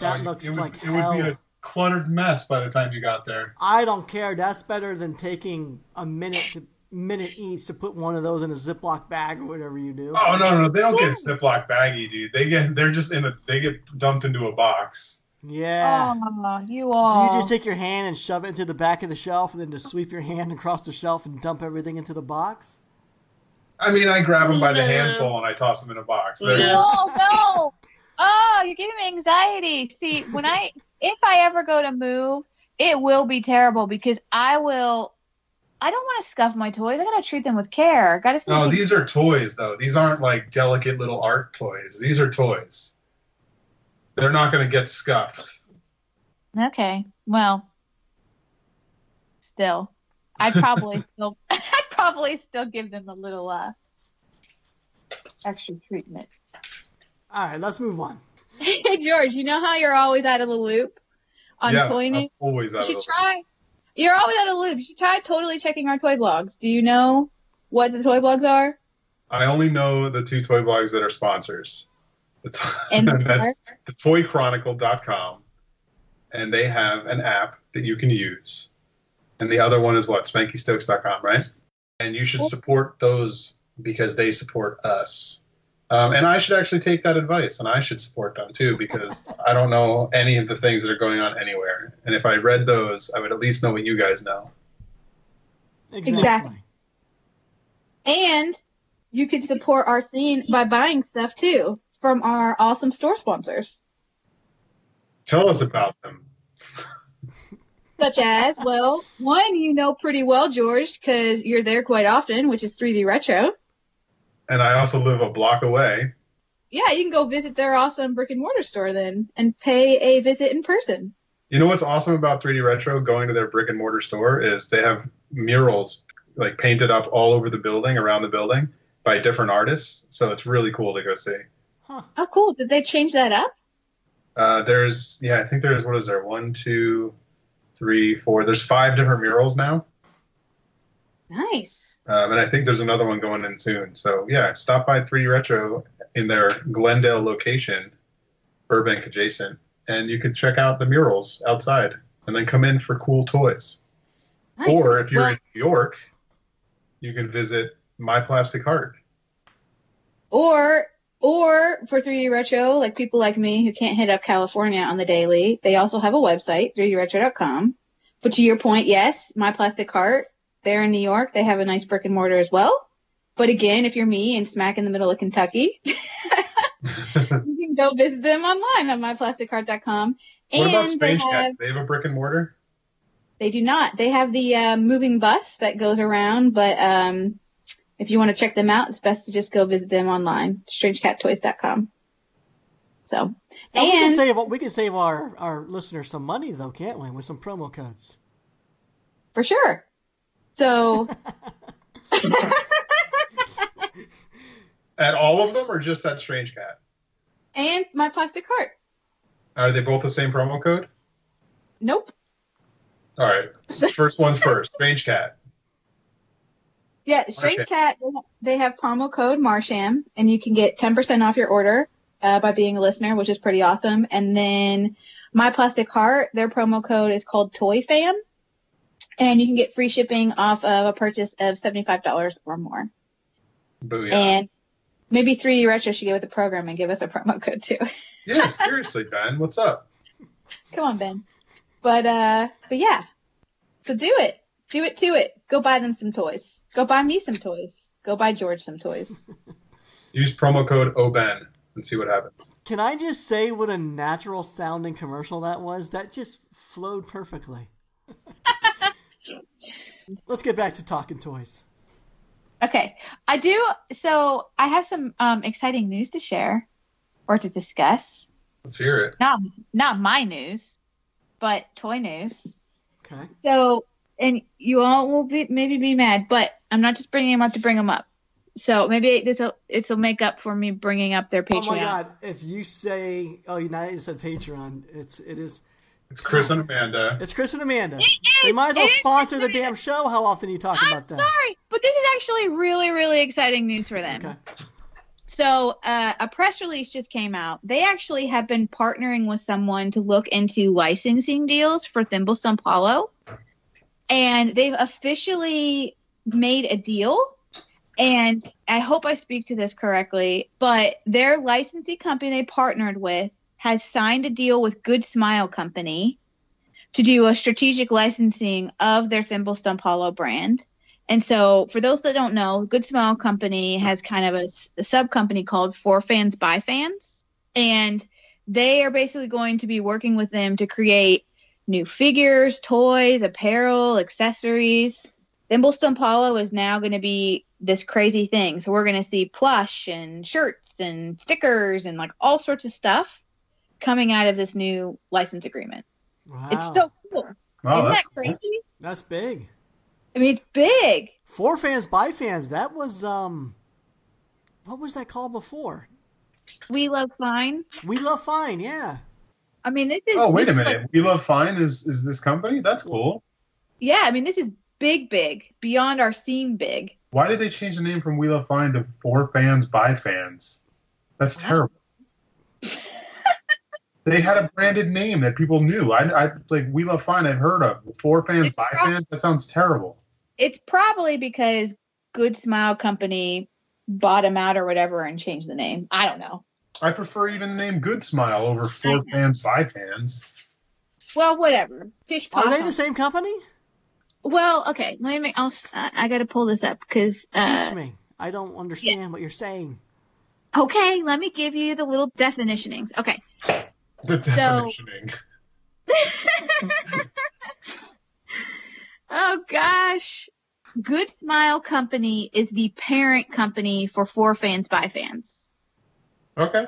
That looks like hell.
It would be a cluttered mess by the time you got there.
I don't care. That's better than taking a minute each to put one of those in a Ziploc bag or whatever you do.
Oh no, they don't get Ziploc baggy, dude. They get dumped into a box.
Yeah.
Oh, you all.
Do you just take your hand and shove it into the back of the shelf and then just sweep your hand across the shelf and dump everything into the box?
I mean, I grab them by the handful and I toss them in a box.
Oh no! Oh, you're giving me anxiety. See, if I ever go to move, it will be terrible because I don't want to scuff my toys. I gotta treat them with care.
No, these are toys, though. These aren't like delicate little art toys. These are toys. They're not gonna get scuffed.
Okay. Well, still, I'd probably still give them a little extra treatment.
All right, let's move on.
Hey George, you know how you're always out of the loop on toy news?
Always out of the loop.
You're always out of the loop. You should try totally checking our toy blogs. Do you know what the toy blogs are?
I only know the 2 toy blogs that are sponsors.
And
that's thetoychronicle.com. And they have an app that you can use. And the other one is what? SpankyStokes.com, right? And you should support those because they support us. And I should actually take that advice, and I should support them too, because I don't know any of the things that are going on anywhere. And if I read those, I would at least know what you guys know.
Exactly.
And you could support our scene by buying stuff too from our awesome store sponsors.
Tell us about them.
Such as, well, one you know pretty well, George, because you're there quite often, which is 3D Retro.
And I also live a block away.
Yeah, you can go visit their awesome brick and mortar store then and pay a visit in person.
You know what's awesome about 3D Retro going to their brick and mortar store is they have murals like painted up all over the building, around the building by different artists. So it's really cool to go see.
Huh. Oh, cool. Did they change that up?
I think there's, what is there? 1, 2, 3, 4. There's 5 different murals now.
Nice.
And I think there's another one going in soon. So yeah, stop by 3D Retro in their Glendale location, Burbank adjacent, and you can check out the murals outside and then come in for cool toys. Nice. Or if you're in New York, you can visit My Plastic Heart.
Or for 3D Retro, like people like me who can't hit up California on the daily, they also have a website, 3dretro.com. But to your point, yes, My Plastic Heart, they're in New York. They have a nice brick and mortar as well. But again, if you're me and smack in the middle of Kentucky, you can go visit them online at myplasticheart.com.
What about Strange Cat? Do they have a brick and mortar?
They do not. They have the moving bus that goes around, but if you want to check them out, it's best to just go visit them online, strangeCatToys.com. So,
and we can save our listeners some money though, can't we, with some promo codes?
For sure. So,
at all of them, or just at Strange Cat?
And My Plastic Heart.
Are they both the same promo code?
Nope.
All right. First one's first. Strange Cat.
Yeah, Strange Cat, they have promo code Marsham, and you can get 10% off your order by being a listener, which is pretty awesome. And then My Plastic Heart, their promo code is called Toy Fan, and you can get free shipping off of a purchase of $75 or more. Booyah. And maybe 3D Retro should get with the program and give us a promo code too.
Yeah, seriously, Ben. What's up?
Come on, Ben. But yeah. So do it. Do it. Go buy them some toys. Go buy me some toys. Go buy George some toys.
Use promo code OBEN and see what happens.
Can I just say what a natural sounding commercial that was? That just flowed perfectly. Let's get back to talking toys.
Okay. So I have some exciting news to share or to discuss.
Let's hear it.
Not my news, but toy news.
Okay.
So, and you all will maybe be mad, but I'm not just bringing them up to bring them up. So maybe this'll make up for me bringing up their Patreon.
Oh my God! If you say, you said Patreon, it is.
It's Chris and Amanda.
It's Chris and Amanda. They might as well sponsor the damn show. How often you talk about that?
Sorry, but this is actually really, really exciting news for them.
Okay.
So a press release just came out. They actually have been partnering with someone to look into licensing deals for Thimblestump Hollow. And they've officially made a deal. And I hope I speak to this correctly, but their licensing company they partnered with has signed a deal with Good Smile Company to do a strategic licensing of their Thimblestump Hollow brand. And so for those that don't know, Good Smile Company has kind of a sub-company called For Fans by Fans. And they are basically going to be working with them to create new figures, toys, apparel, accessories. Thimblestump Hollow is now going to be this crazy thing. So we're going to see plush and shirts and stickers and like all sorts of stuff coming out of this new license agreement.
Wow.
It's so cool.
Wow,
Isn't that crazy?
Cool. That's big.
I mean, it's big.
For Fans by Fans. That was what was that called before?
We Love Fine.
We Love Fine, yeah.
I mean, this is.
Oh, wait a minute. Like, We Love Fine is this company? That's cool.
Yeah, I mean, this is big, beyond our scene big.
Why did they change the name from We Love Fine to For Fans by Fans? That's terrible. They had a branded name that people knew. I like We Love Fine. I've heard of For Fans by Fans. That sounds terrible.
It's probably because Good Smile Company bought them out or whatever and changed the name. I don't know.
I prefer even the name Good Smile over For Fans by Fans.
Well, whatever.
Are they the same company?
Well, okay. I got to pull this up because
teach me. I don't understand what you're saying.
Okay, let me give you the little definitionings. Okay.
The definitioning.
Oh gosh. Good Smile Company is the parent company for For Fans by Fans.
Okay.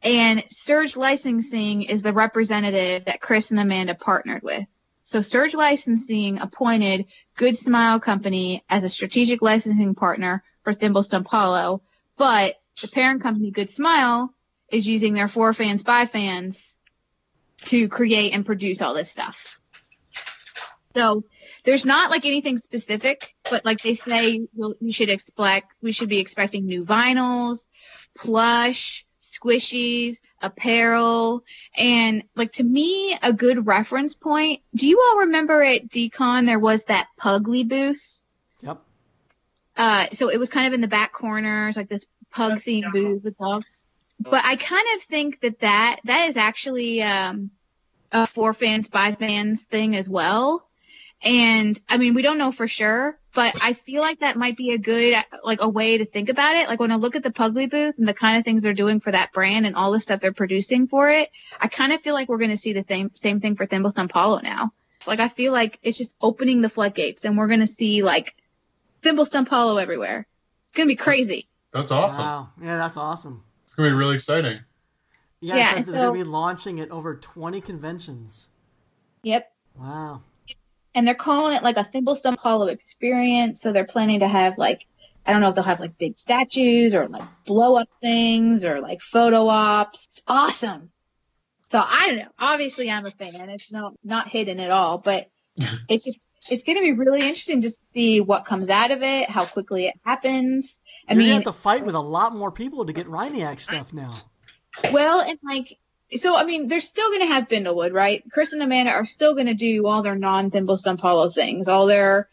And Surge Licensing is the representative that Chris and Amanda partnered with. So Surge Licensing appointed Good Smile Company as a strategic licensing partner for Thimblestump Hollow, but the parent company, Good Smile, is using their For Fans by Fans to create and produce all this stuff. So there's not like anything specific, but like they say, we should be expecting new vinyls, plush, squishies, apparel, and like to me, a good reference point. Do you all remember at DCon there was that Pugly booth?
Yep.
So it was kind of in the back corners, like this pug themed booth with dogs. But I kind of think that is actually a For Fans by Fans thing as well. And I mean, we don't know for sure, but I feel like that might be a good, like a way to think about it. Like when I look at the Pugly booth and the kind of things they're doing for that brand and all the stuff they're producing for it, I kind of feel like we're going to see the same thing for Thimblestump Hollow now. Like I feel like it's just opening the floodgates and we're going to see like Thimblestump Hollow everywhere. It's going to be crazy.
That's awesome.
Wow. Yeah, that's awesome.
It's going to be really exciting.
Yeah, it says they're going to be launching at over 20 conventions.
Yep.
Wow.
And they're calling it like a Thimblestump Hollow experience. So they're planning to have like, I don't know if they'll have like big statues or like blow up things or like photo ops. It's awesome. So I don't know. Obviously I'm a fan. It's not hidden at all, but it's going to be really interesting to see what comes out of it, how quickly it happens.
You're going to have to fight with a lot more people to get Rhiniac stuff now.
Well, and like, so, I mean, they're still going to have Bindlewood, right? Chris and Amanda are still going to do all their non-Thimblestump Hollow things, all their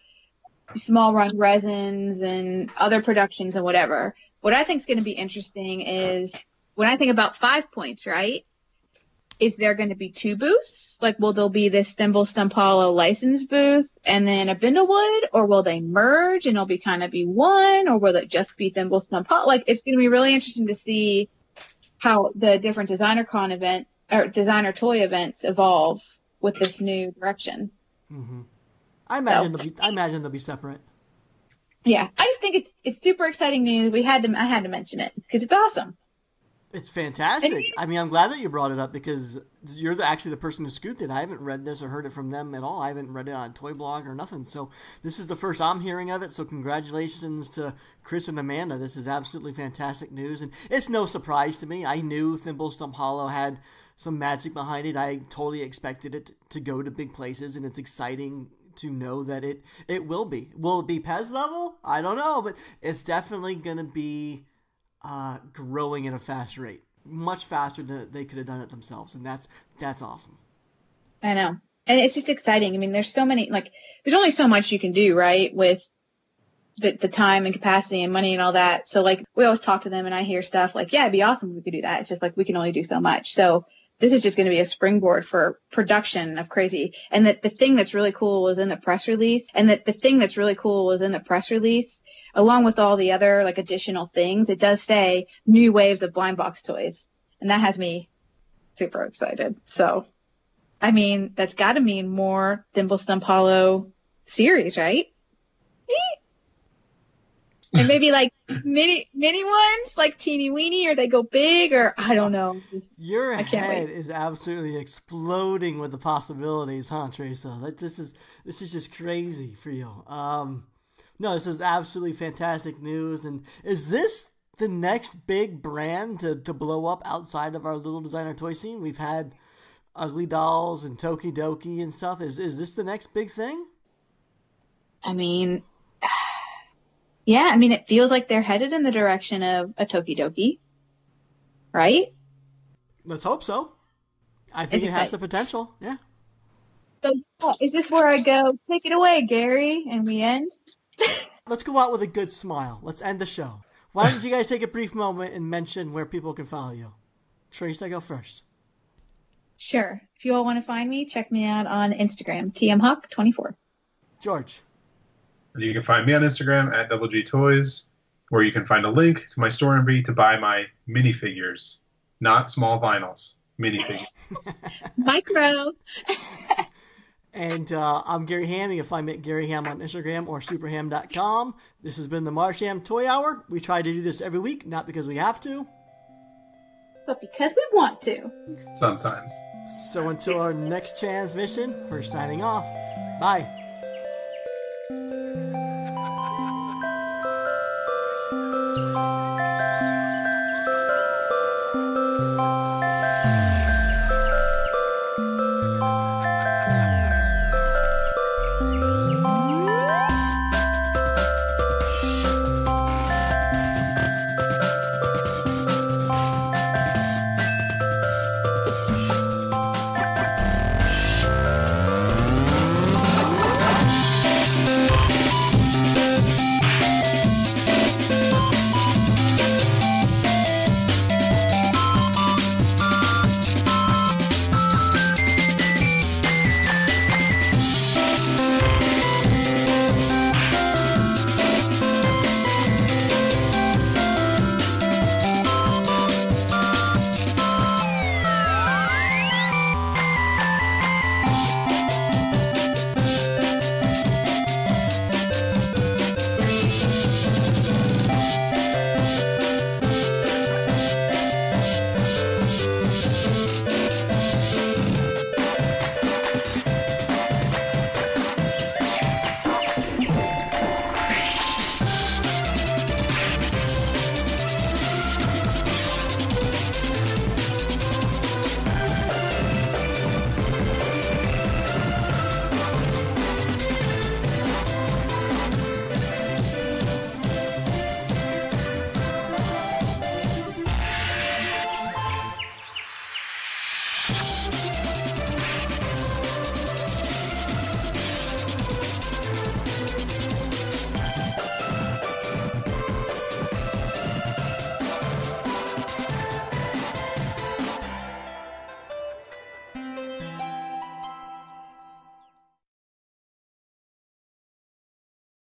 small run resins and other productions and whatever. What I think is going to be interesting is when I think about 5 Points, right? Is there going to be 2 booths? Like, will there be this Thimblestump Hollow license booth and then a Bindlewood? Or will they merge and it'll be kind of be one? Or will it just be Thimblestump Hollow? Like, it's going to be really interesting to see how the different designer toy events evolve with this new direction.
Mm-hmm. I imagine they'll be separate.
Yeah, I just think it's super exciting news. I had to mention it because it's awesome.
It's fantastic. I mean, I'm glad that you brought it up because you're actually the person who scooped it. I haven't read this or heard it from them at all. I haven't read it on Toy Blog or nothing. So this is the first I'm hearing of it. So congratulations to Chris and Amanda. This is absolutely fantastic news. And it's no surprise to me. I knew Thimblestump Hollow had some magic behind it. I totally expected it to go to big places, and it's exciting to know that it will be. Will it be Pez level? I don't know, but it's definitely going to be growing at a fast rate, much faster than they could have done it themselves, and that's awesome.
I know, and it's just exciting. I mean, there's so many, like, there's only so much you can do, right, with the time and capacity and money and all that. So, like, we always talk to them, and I hear stuff like, yeah, it'd be awesome if we could do that. It's just like we can only do so much. So this is just going to be a springboard for production of crazy. And that the thing that's really cool was in the press release. Along with all the other like additional things, it does say new waves of blind box toys. And that has me super excited. So, I mean, that's got to mean more Thimblestump Hollow series, right? And maybe like mini ones, like teeny weeny, or they go big, or I don't know.
Your head is absolutely exploding with the possibilities, huh, Teresa? This is just crazy for you. No, this is absolutely fantastic news. And is this the next big brand to blow up outside of our little designer toy scene? We've had Ugly Dolls and Tokidoki and stuff. Is this the next big thing?
I mean, yeah, I mean, it feels like they're headed in the direction of a Tokidoki, right?
Let's hope so. I think it has the potential, yeah.
So, is this where I go, take it away, Gary, and we end?
Let's go out with a good smile. Let's end the show. Why don't you guys take a brief moment and mention where people can follow you? Teresa, go first.
Sure. If you all want to find me, check me out on Instagram, tmhawk24.
George.
You can find me on Instagram at Double G Toys, where you can find a link to my store entry to buy my minifigures, not small vinyls, minifigures.
Micro.
And I'm Gary Ham. You can find me at Gary Ham on Instagram or superham.com. This has been the Marsham Toy Hour. We try to do this every week, not because we have to,
but because we want to.
Sometimes.
So until our next transmission, we're signing off. Bye.